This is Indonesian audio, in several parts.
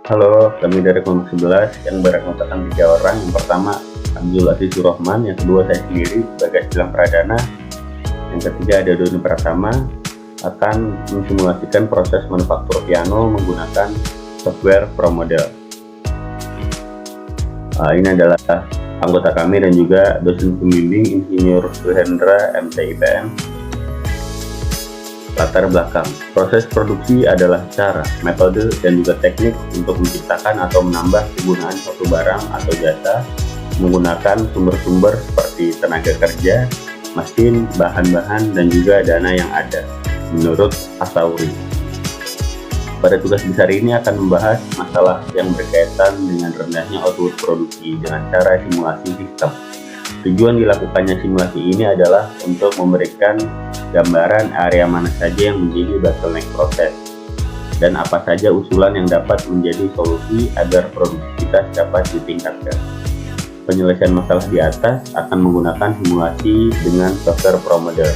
Halo, kami dari kelompok 11 yang beranggotakan 3 orang. Yang pertama, Abdul Aziz Rahman. Yang kedua, saya sendiri sebagai Gilang Pradana. Yang ketiga, ada Doni Pratama, akan mensimulasikan proses manufaktur piano menggunakan software ProModel. Ini adalah anggota kami dan juga dosen pembimbing Insinyur Suhendra MTIPN. Latar belakang, proses produksi adalah cara, metode, dan juga teknik untuk menciptakan atau menambah kegunaan suatu barang atau jasa menggunakan sumber-sumber seperti tenaga kerja, mesin, bahan-bahan, dan juga dana yang ada, menurut Asauri. Pada tugas besar ini akan membahas masalah yang berkaitan dengan rendahnya output produksi dengan cara simulasi sistem. Tujuan dilakukannya simulasi ini adalah untuk memberikan gambaran area mana saja yang menjadi bottleneck proses dan apa saja usulan yang dapat menjadi solusi agar produktivitas dapat ditingkatkan. Penyelesaian masalah di atas akan menggunakan simulasi dengan software ProModel.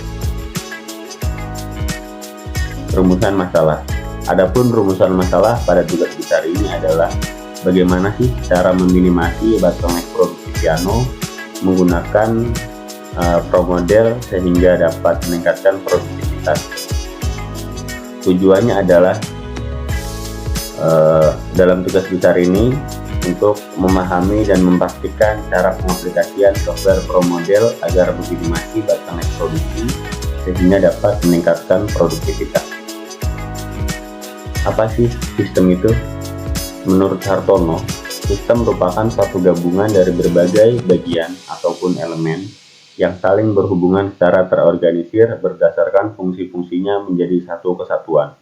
Rumusan masalah. Adapun rumusan masalah pada tugas besar ini adalah bagaimana sih cara meminimasi bottleneck produksi piano menggunakan ProModel sehingga dapat meningkatkan produktivitas. Tujuannya adalah dalam tugas besar ini untuk memahami dan memastikan cara pengaplikasian software ProModel agar meminimasi bottleneck produksi sehingga dapat meningkatkan produktivitas. Apa sih sistem itu? Menurut Hartono, sistem merupakan suatu gabungan dari berbagai bagian ataupun elemen yang saling berhubungan secara terorganisir berdasarkan fungsi-fungsinya menjadi satu kesatuan.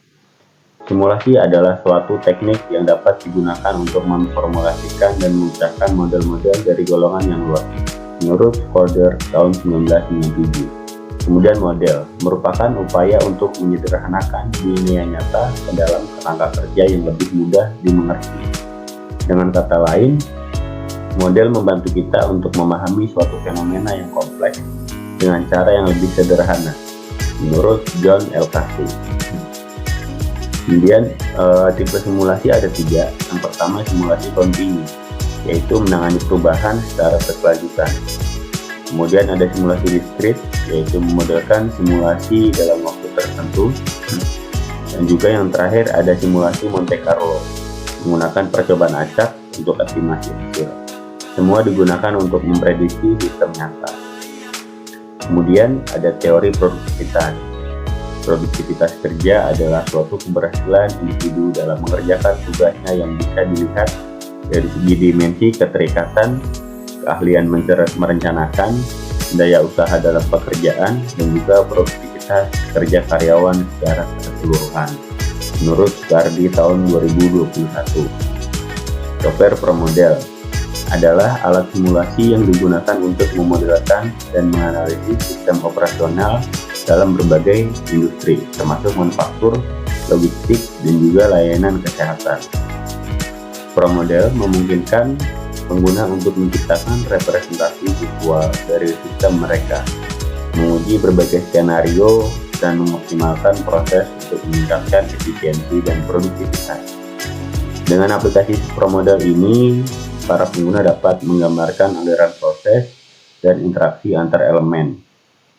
Simulasi adalah suatu teknik yang dapat digunakan untuk memformulasikan dan memecahkan model-model dari golongan yang luas, menurut Schroeder tahun 1997. Kemudian model merupakan upaya untuk menyederhanakan dunia nyata ke dalam kerangka kerja yang lebih mudah dimengerti. Dengan kata lain, model membantu kita untuk memahami suatu fenomena yang kompleks dengan cara yang lebih sederhana, menurut John L. Casey. Kemudian tipe simulasi ada 3. Yang pertama simulasi kontinu, yaitu menangani perubahan secara berkelanjutan. Kemudian ada simulasi diskrit, yaitu memodelkan simulasi dalam waktu tertentu. Dan juga yang terakhir ada simulasi Monte Carlo, menggunakan percobaan acak untuk estimasi hasil. Semua digunakan untuk memprediksi sistem nyata. Kemudian ada teori produktivitas. Produktivitas kerja adalah suatu keberhasilan individu dalam mengerjakan tugasnya yang bisa dilihat dari segi dimensi keterikatan, keahlian merencanakan, daya usaha dalam pekerjaan, dan juga produktivitas kerja karyawan secara keseluruhan, menurut Sukardi tahun 2021. Software ProModel adalah alat simulasi yang digunakan untuk memodelkan dan menganalisis sistem operasional dalam berbagai industri, termasuk manufaktur, logistik, dan juga layanan kesehatan. ProModel memungkinkan pengguna untuk menciptakan representasi visual dari sistem mereka, menguji berbagai skenario, dan mengoptimalkan proses untuk meningkatkan efisiensi dan produktivitas. Dengan aplikasi ProModel ini, para pengguna dapat menggambarkan aliran proses dan interaksi antar elemen.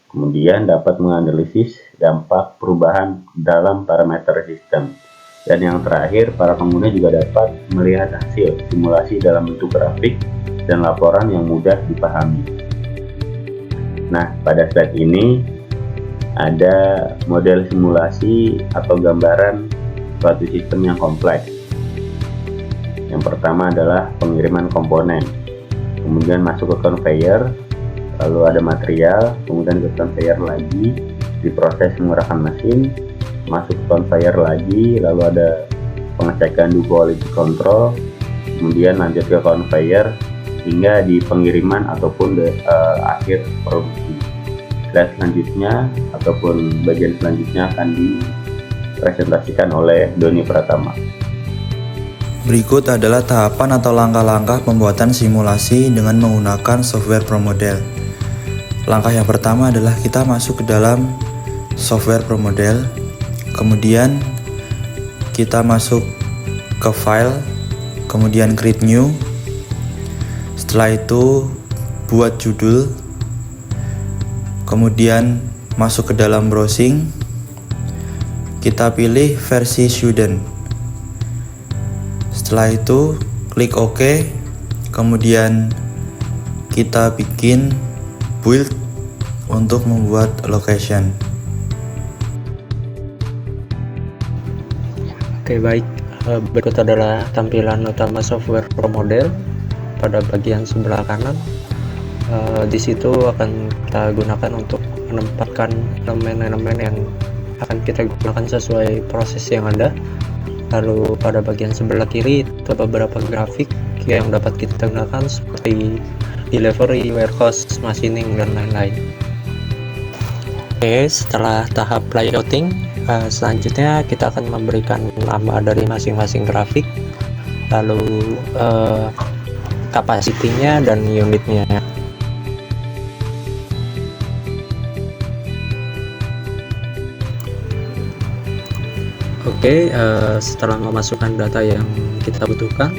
Kemudian dapat menganalisis dampak perubahan dalam parameter sistem. Dan yang terakhir, para pengguna juga dapat melihat hasil simulasi dalam bentuk grafik dan laporan yang mudah dipahami. Nah, pada slide ini ada model simulasi atau gambaran suatu sistem yang kompleks. Yang pertama adalah pengiriman komponen, kemudian masuk ke conveyor, lalu ada material, kemudian ke conveyor lagi, diproses menggunakan mesin, masuk ke conveyor lagi, lalu ada pengecekan quality control, kemudian lanjut ke conveyor hingga di pengiriman ataupun akhir produksi. Slide selanjutnya ataupun bagian selanjutnya akan dipresentasikan oleh Doni Pratama. Berikut adalah tahapan atau langkah-langkah pembuatan simulasi dengan menggunakan software ProModel. Langkah yang pertama adalah kita masuk ke dalam software ProModel. Kemudian kita masuk ke file, kemudian create new. Setelah itu buat judul, kemudian masuk ke dalam browsing, kita pilih versi student. Setelah itu klik OK, kemudian kita bikin build untuk membuat location. Oke, baik. Berikut adalah tampilan utama software Pro Model pada bagian sebelah kanan. Di situ akan kita gunakan untuk menempatkan elemen-elemen yang akan kita gunakan sesuai proses yang ada. Lalu pada bagian sebelah kiri itu beberapa grafik yang dapat kita gunakan seperti delivery, warehouse, machining, dan lain-lain. Oke, setelah tahap layouting, selanjutnya kita akan memberikan nama dari masing-masing grafik, lalu kapasitinya dan unitnya. Oke, setelah memasukkan data yang kita butuhkan,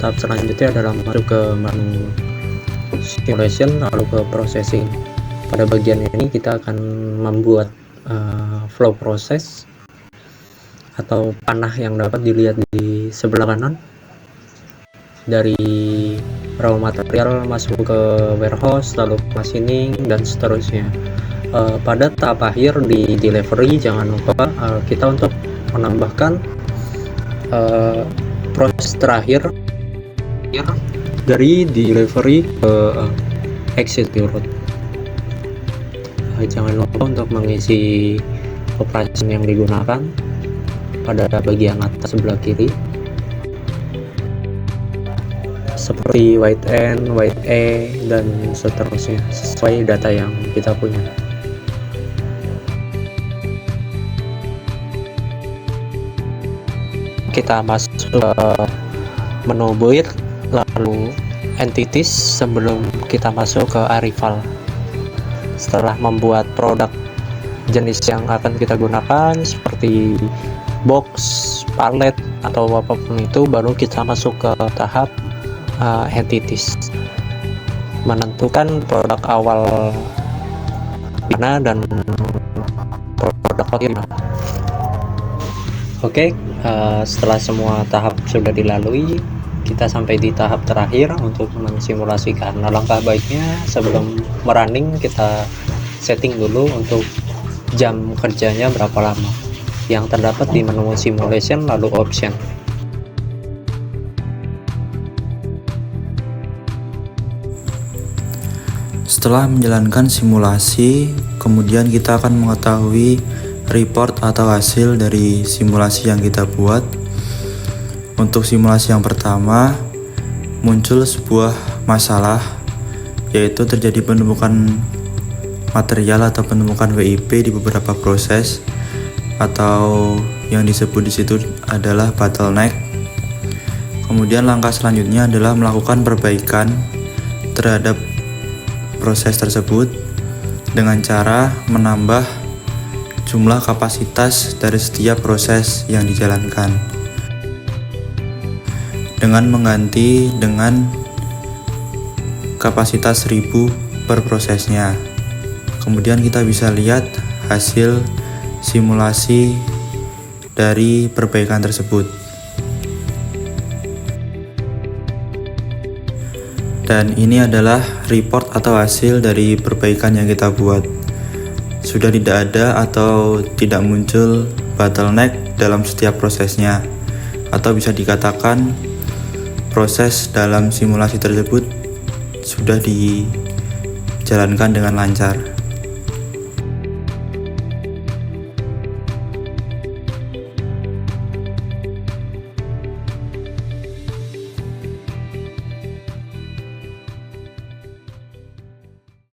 tahap selanjutnya adalah masuk ke menu simulation lalu ke processing. Pada bagian ini kita akan membuat flow proses atau panah yang dapat dilihat di sebelah kanan, dari raw material masuk ke warehouse, lalu machining, dan seterusnya. Pada tahap akhir di delivery, jangan lupa kita untuk menambahkan proses terakhir dari delivery ke execute. Jangan lupa untuk mengisi operation yang digunakan pada bagian atas sebelah kiri, seperti white N, white E, dan seterusnya sesuai data yang kita punya. Kita masuk ke menu build lalu entities sebelum kita masuk ke arrival. Setelah membuat produk jenis yang akan kita gunakan seperti box, pallet, atau apapun itu, baru kita masuk ke tahap entities, menentukan produk awal mana dan produk akhir. Oke, setelah semua tahap sudah dilalui, kita sampai di tahap terakhir untuk mensimulasikan. Nah, langkah baiknya sebelum merunning kita setting dulu untuk jam kerjanya berapa lama, yang terdapat di menu simulation lalu option. Setelah menjalankan simulasi, kemudian kita akan mengetahui report atau hasil dari simulasi yang kita buat. Untuk simulasi yang pertama, muncul sebuah masalah, yaitu terjadi penumpukan material atau penumpukan WIP di beberapa proses, atau yang disebut di situ adalah bottleneck. Kemudian langkah selanjutnya adalah melakukan perbaikan terhadap proses tersebut dengan cara menambah jumlah kapasitas dari setiap proses yang dijalankan, dengan mengganti dengan kapasitas 1000 per prosesnya. Kemudian kita bisa lihat hasil simulasi dari perbaikan tersebut. Dan ini adalah report atau hasil dari perbaikan yang kita buat. Sudah tidak ada atau tidak muncul bottleneck dalam setiap prosesnya, atau bisa dikatakan proses dalam simulasi tersebut sudah dijalankan dengan lancar.